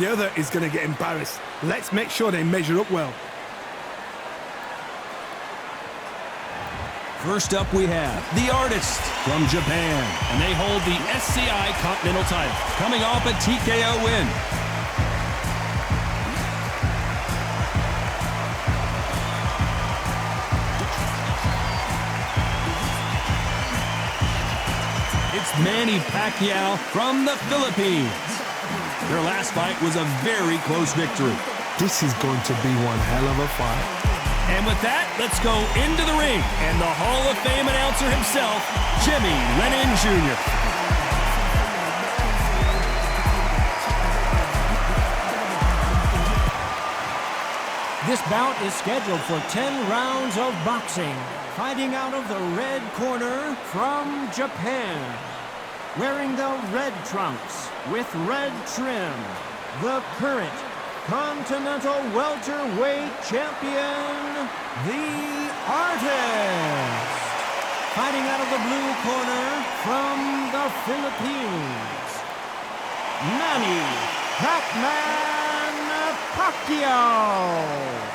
the other is going to get embarrassed. Let's make sure they measure up well. First up we have the Artist from Japan, and they hold the SCI Continental title, coming off a TKO win. It's Manny Pacquiao from the Philippines. Their last fight was a very close victory. This is going to be one hell of a fight. And with that, let's go into the ring. And the Hall of Fame announcer himself, Jimmy Lennon Jr. This bout is scheduled for 10 rounds of boxing. Fighting out of the red corner from Japan. Wearing the red trunks with red trim, the current Continental Welterweight Champion, the Artist. Fighting out of the blue corner from the Philippines, Manny Pac-Man Pacquiao.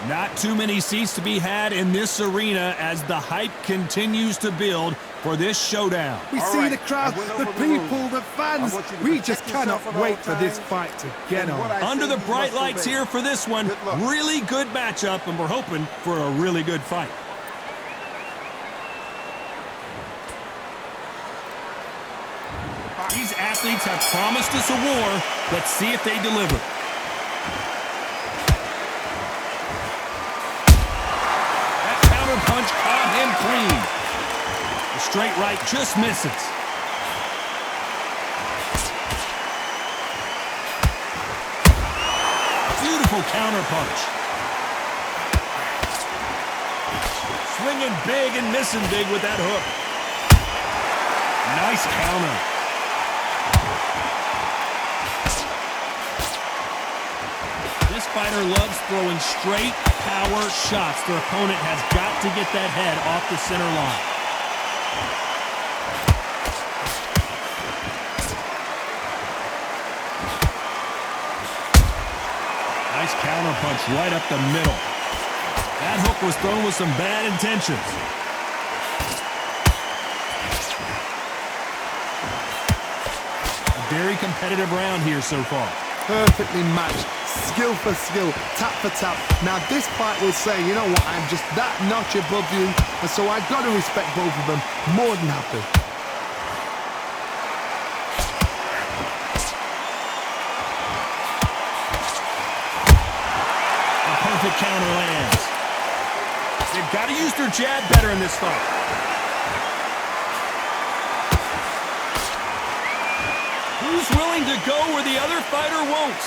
Not too many seats to be had in this arena as the hype continues to build for this showdown. We see the crowd, the people, the fans. We just cannot wait for this fight to get on. Under the bright lights here for this one, really good matchup, and we're hoping for a really good fight. These athletes have promised us a war. Let's see if they deliver. Punch caught him clean. The straight right just misses. Beautiful counter punch. Swinging big and missing big with that hook. Nice counter. This fighter loves throwing straight power shots. Their opponent has got to get that head off the center line. Nice counter punch right up the middle. That hook was thrown with some bad intentions. A very competitive round here so far. Perfectly matched, skill for skill, tap for tap. Now this fight will say, you know what, I'm just that notch above you, and so I've got to respect both of them more than happy. A perfect counter lands. They've got to use their jab better in this fight. Who's willing to go where the other fighter won't?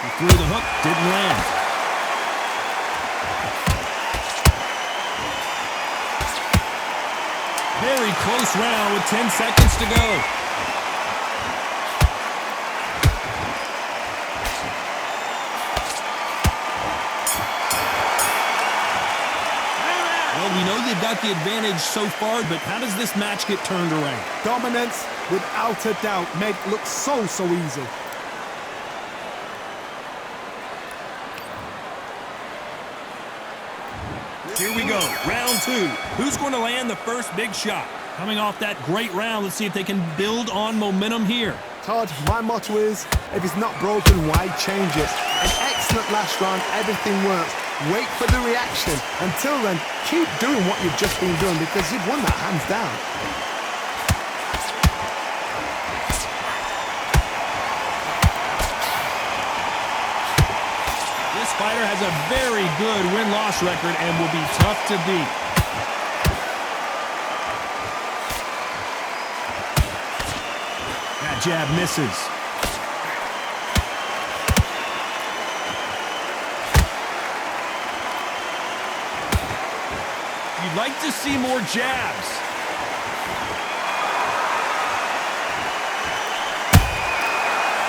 He threw the hook, didn't land. Very close round with 10 seconds to go. We know they've got the advantage so far, but how does this match get turned around? Dominance, without a doubt, made it look so easy. Here we go, round two. Who's going to land the first big shot? Coming off that great round, let's see if they can build on momentum here. Todd, my motto is, if it's not broken, why change it? An excellent last round, everything works. Wait for the reaction. Until then, keep doing what you've just been doing because you've won that hands down. This fighter has a very good win-loss record and will be tough to beat. That jab misses. You'd like to see more jabs.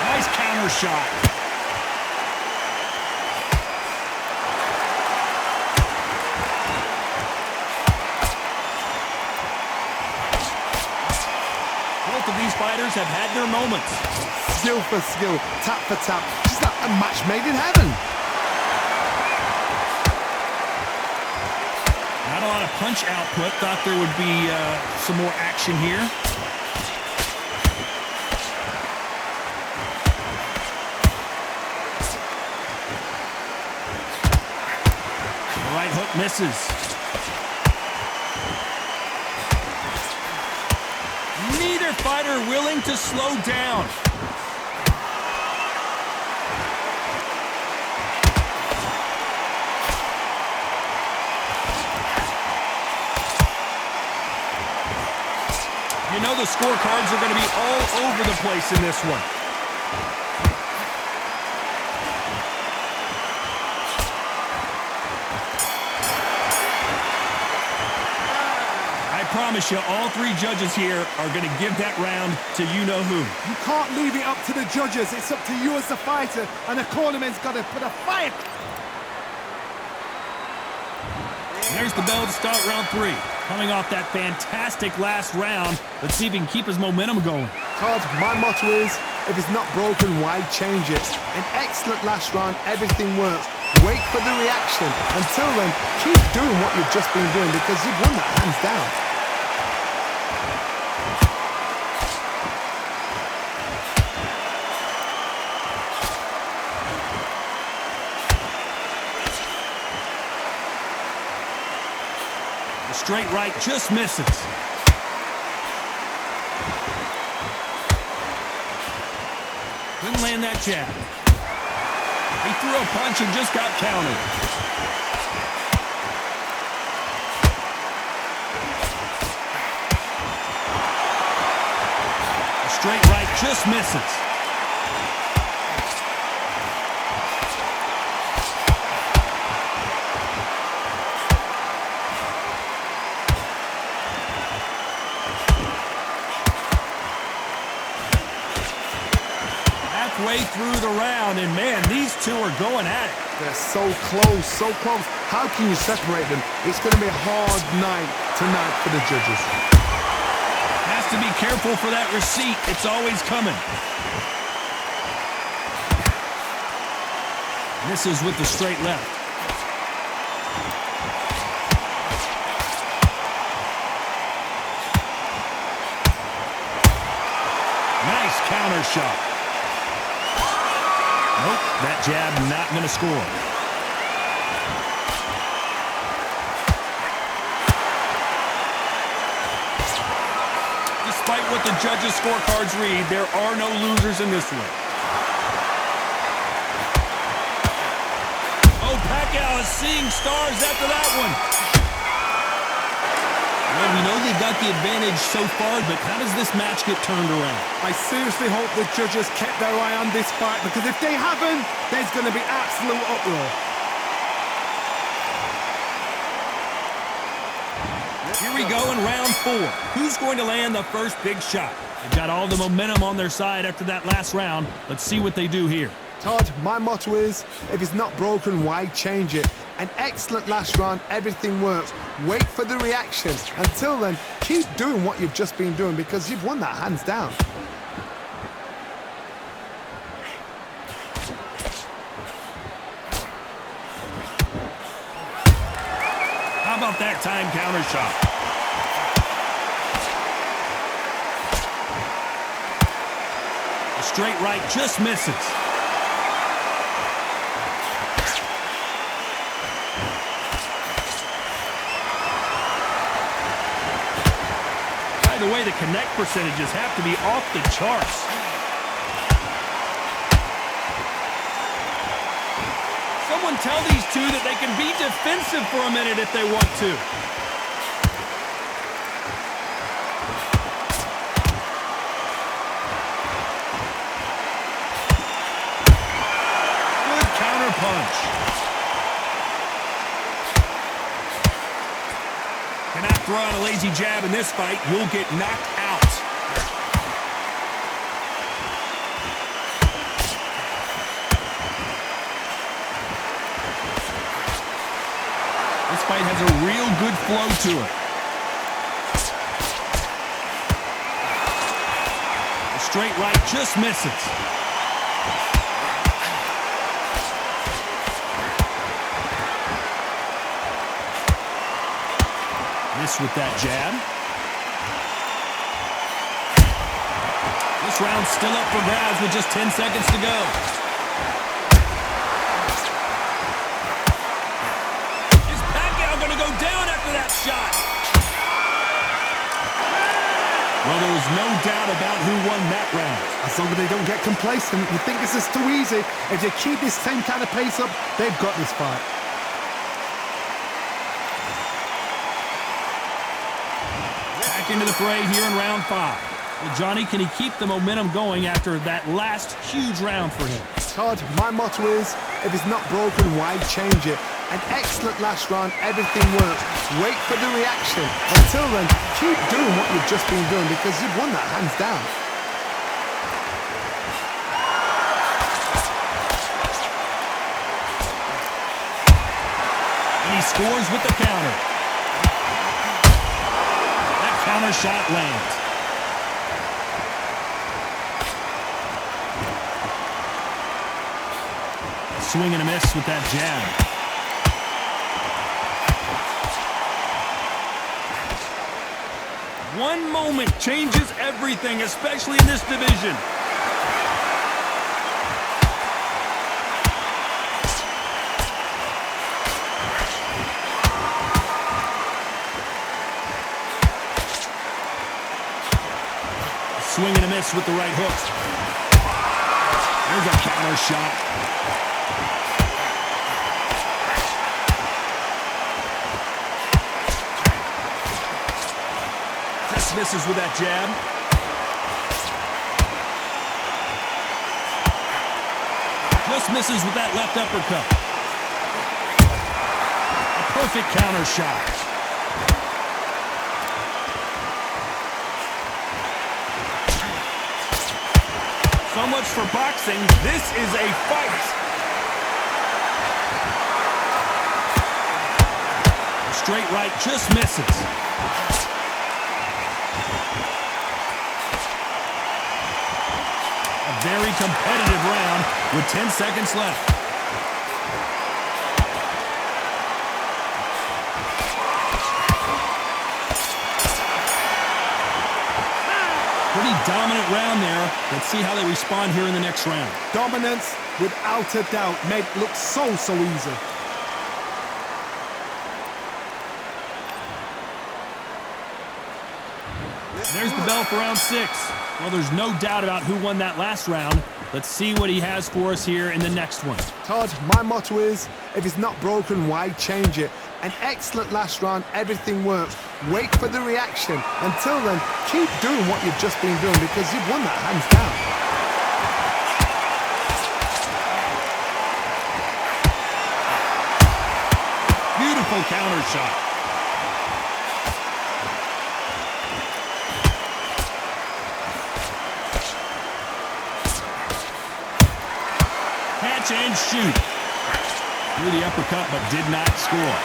Nice counter shot. of these fighters have had their moments. Skill for skill, tap for tap, just like a match made in heaven. Not a lot of punch output. Thought there would be some more action here. The right hook misses. Neither fighter willing to slow down. You know the scorecards are going to be all over the place in this one. I promise you, all three judges here are going to give that round to you-know-who. You can't leave it up to the judges. It's up to you as the fighter, and the cornerman's got to put a fight. There's the bell to start round 3. Coming off that fantastic last round, let's see if he can keep his momentum going. Todd, my motto is, if it's not broken, why change it? An excellent last round, everything works. Wait for the reaction. Until then, keep doing what you've just been doing because you've won that hands down. The straight right just misses. Couldn't land that jab. He threw a punch and just got countered. The straight right just misses. Way through the round, and man, these two are going at it. They're so close, so close. How can you separate them? It's going to be a hard night tonight for the judges. Has to be careful for that receipt. It's always coming. Misses with the straight left. Nice counter shot. Nope, that jab not going to score. Despite what the judges' scorecards read, there are no losers in this one. Oh, Pacquiao is seeing stars after that one. Well, we know they got the advantage so far, but how does this match get turned around? I seriously hope the judges kept their eye on this fight, because if they haven't, there's going to be absolute uproar. Here we go in round 4. Who's going to land the first big shot? They've got all the momentum on their side after that last round. Let's see what they do here. Todd, my motto is, if it's not broken, why change it? An excellent last round, everything works. Wait for the reaction. Until then, keep doing what you've just been doing because you've won that hands down. How about that time counter shot? The straight right just misses. By the way, the connect percentages have to be off the charts. Someone tell these two that they can be defensive for a minute if they want to. Good counter punch. Cannot throw out a lazy jab in this fight. You'll get knocked out. This fight has a real good flow to it. straight right just misses. Miss with that jab. This round's still up for grabs with just 10 seconds to go. Is Pacquiao going to go down after that shot? Well, there was no doubt about who won that round. As long as they don't get complacent, you think this is too easy. If they keep this same kind of pace up, they've got this fight. Back into the fray here in round 5. Well, Johnny, can he keep the momentum going after that last huge round for him? Todd, my motto is, if it's not broken, why change it? An excellent last round, everything works. Wait for the reaction. Until then, keep doing what you've just been doing because you've won that hands down. And he scores with the counter. That counter shot lands. Swing and a miss with that jab. One moment changes everything, especially in this division. Swing and a miss with the right hook. There's a counter shot. Misses with that jab. Just misses with that left uppercut. A perfect counter shot. So much for boxing. This is a fight. A straight right just misses. Very competitive round with 10 seconds left. Pretty dominant round there. Let's see how they respond here in the next round. Dominance, without a doubt, made it look so easy. There's the bell for round 6. Well, there's no doubt about who won that last round. Let's see what he has for us here in the next one. Todd, my motto is, if it's not broken, why change it? An excellent last round, everything works. Wait for the reaction. Until then, keep doing what you've just been doing because you've won that hands down. Beautiful counter shot. And shoot. Threw the uppercut, but did not score.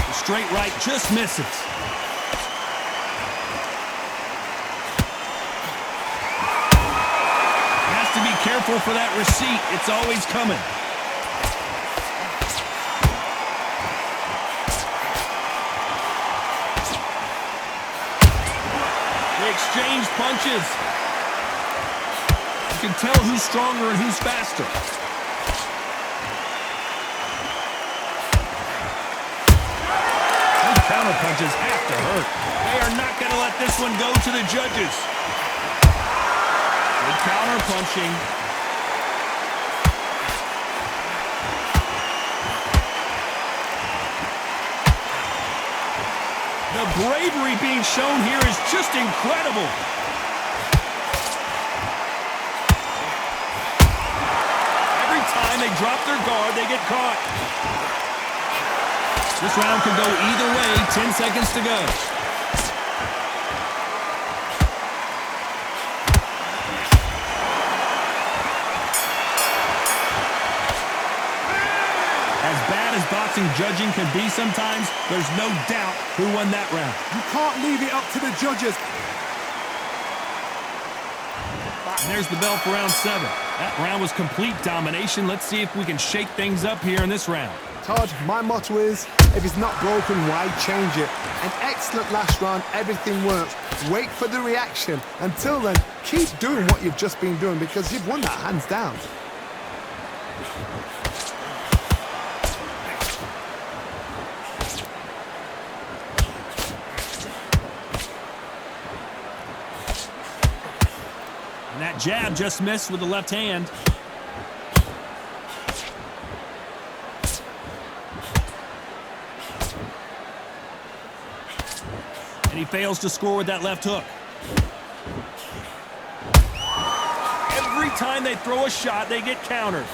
The straight right just misses. Has to be careful for that receipt. It's always coming. Exchange punches. You can tell who's stronger and who's faster. Those counter punches have to hurt. They are not going to let this one go to the judges. Good counter punching. The bravery being shown here is just incredible. Every time they drop their guard, they get caught. This round could go either way. 10 seconds to go. As boxing judging can be sometimes, there's no doubt who won that round. You can't leave it up to the judges. And there's the bell for round 7. That round was complete domination. Let's see if we can shake things up here in this round. Todd, my motto is, if it's not broken, why change it? An excellent last round, everything works. Wait for the reaction. Until then, keep doing what you've just been doing because you've won that hands down. And that jab just missed with the left hand. And he fails to score with that left hook. Every time they throw a shot, they get countered.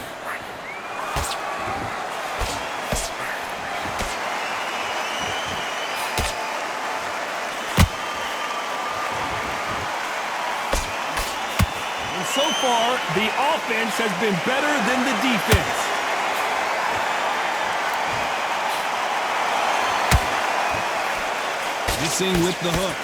And so far, the offense has been better than the defense. Missing with the hook.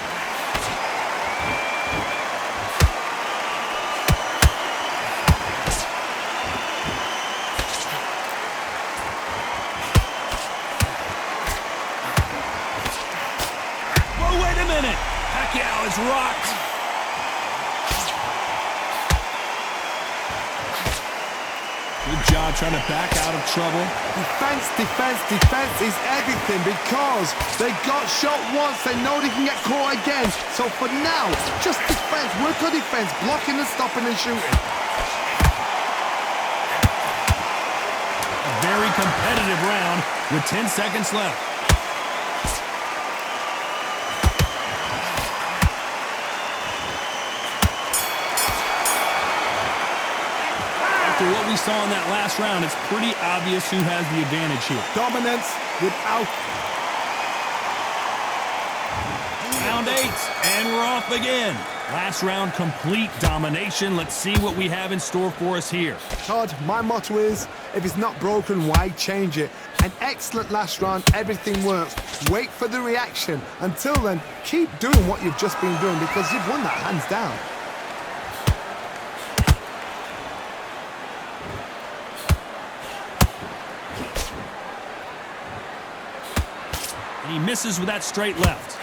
Whoa, wait a minute. Pacquiao is rocked. Good job trying to back out of trouble. Defense, defense, defense is everything because they got shot once. They know they can get caught again. So for now, just defense, work on defense, blocking and stopping and shooting. A very competitive round with 10 seconds left. After what we saw in that last round, it's pretty obvious who has the advantage here. Dominance without... Round 8, and we're off again. Last round, complete domination. Let's see what we have in store for us here. Todd, my motto is, if it's not broken, why change it? An excellent last round, everything works. Wait for the reaction. Until then, keep doing what you've just been doing because you've won that hands down. And he misses with that straight left.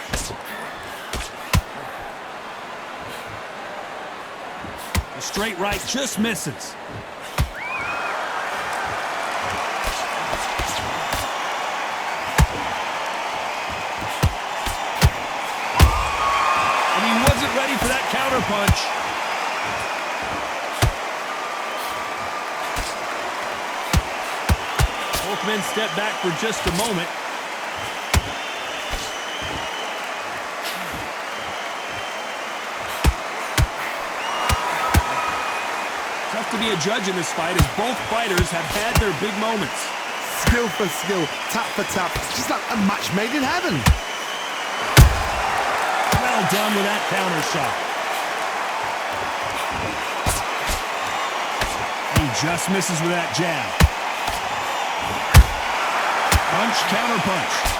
The straight right just misses. And he wasn't ready for that counter punch. Both men step back for just a moment. To be a judge in this fight as both fighters have had their big moments. Skill for skill, tap for tap, just like a match made in heaven. Well done with that counter shot. He just misses with that jab. Punch, counter punch.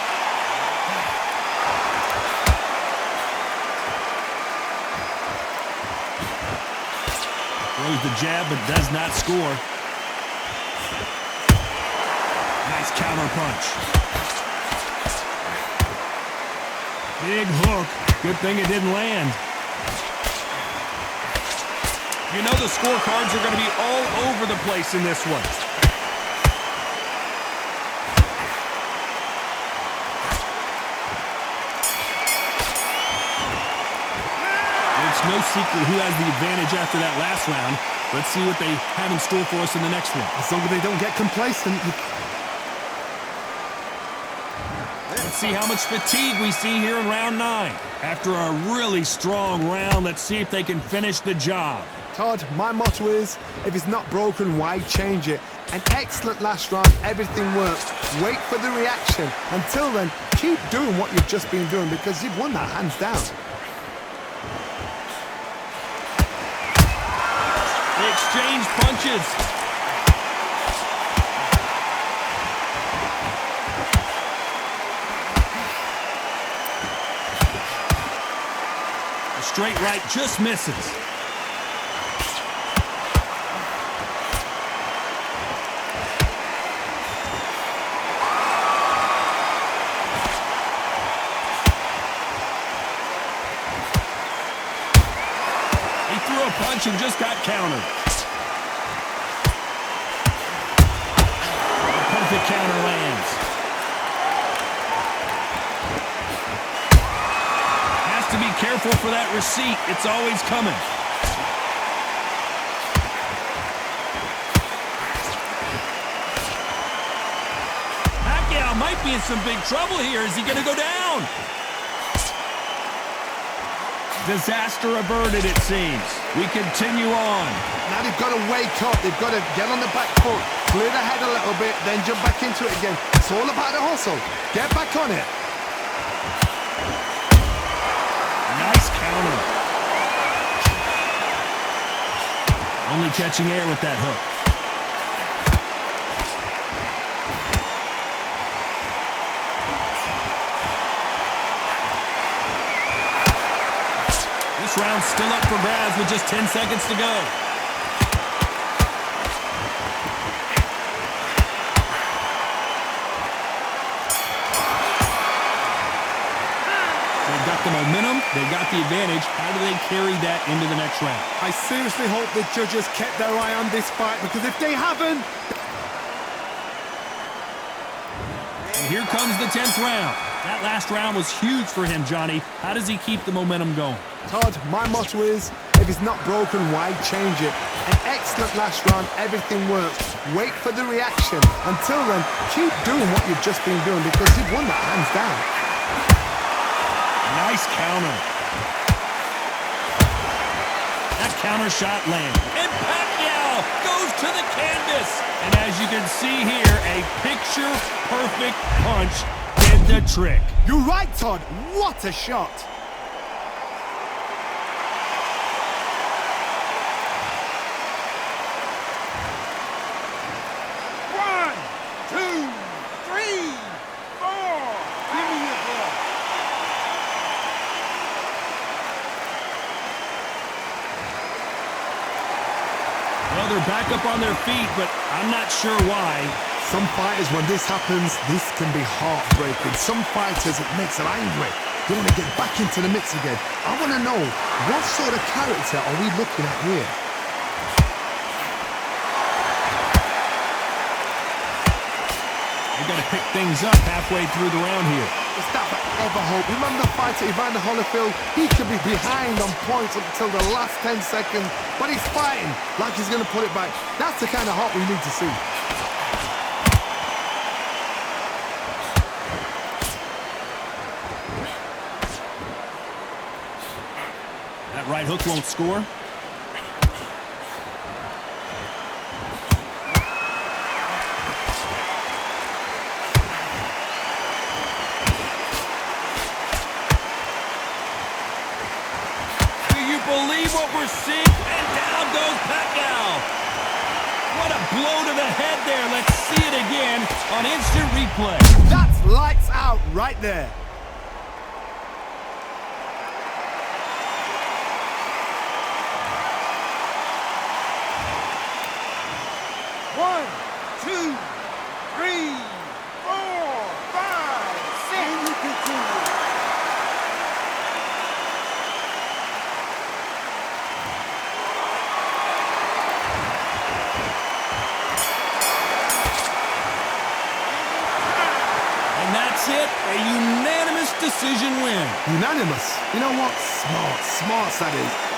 Throws the jab, but does not score. Nice counter punch. Big hook. Good thing it didn't land. You know the scorecards are going to be all over the place in this one. It's no secret who has the advantage after that last round. Let's see what they have in store for us in the next one. As long as they don't get complacent. Let's see how much fatigue we see here in round 9. After a really strong round, let's see if they can finish the job. Todd, my motto is, if it's not broken, why change it? An excellent last round, everything works. Wait for the reaction. Until then, keep doing what you've just been doing because you've won that hands down. They exchange punches. straight right just misses. He threw a punch and just got countered. Perfect counter lands. Has to be careful for that receipt. It's always coming. Pacquiao might be in some big trouble here. Is he going to go down? Disaster averted, it seems. We continue on. Now they've got to wake up. They've got to get on the back foot, clear the head a little bit, then jump back into it again. It's all about the hustle. Get back on it. Nice counter. Only catching air with that hook. This round's still up for grabs with just 10 seconds to go. They've got the momentum, they've got the advantage. How do they carry that into the next round? I seriously hope the judges kept their eye on this fight, because if they haven't... And here comes the 10th round. That last round was huge for him, Johnny. How does he keep the momentum going? Todd, my motto is, if it's not broken, why change it? An excellent last round, everything works. Wait for the reaction. Until then, keep doing what you've just been doing, because you've won that hands down. Nice counter. That counter shot lands. And Pacquiao goes to the canvas. And as you can see here, a picture-perfect punch did the trick. You're right, Todd. What a shot. One, two, three, four. Give me your ball. Well, they're back up on their feet, but I'm not sure why. Some fighters, when this happens, this can be heartbreaking. Some fighters, it makes them angry. They want to get back into the mix again. I want to know, what sort of character are we looking at here? They've got to pick things up halfway through the round here. It's that forever hope. Remember the fighter Evander Holyfield? He could be behind on points up until the last 10 seconds, but he's fighting like he's going to put it back. That's the kind of hope we need to see. That right hook won't score. Believe what we're seeing, and down goes Pacquiao. What a blow to the head there. Let's see it again on instant replay. That's lights out right there. One, two, three, four, five, six. And you continue. That's it, a unanimous decision win. Unanimous. You know what? Smart that is.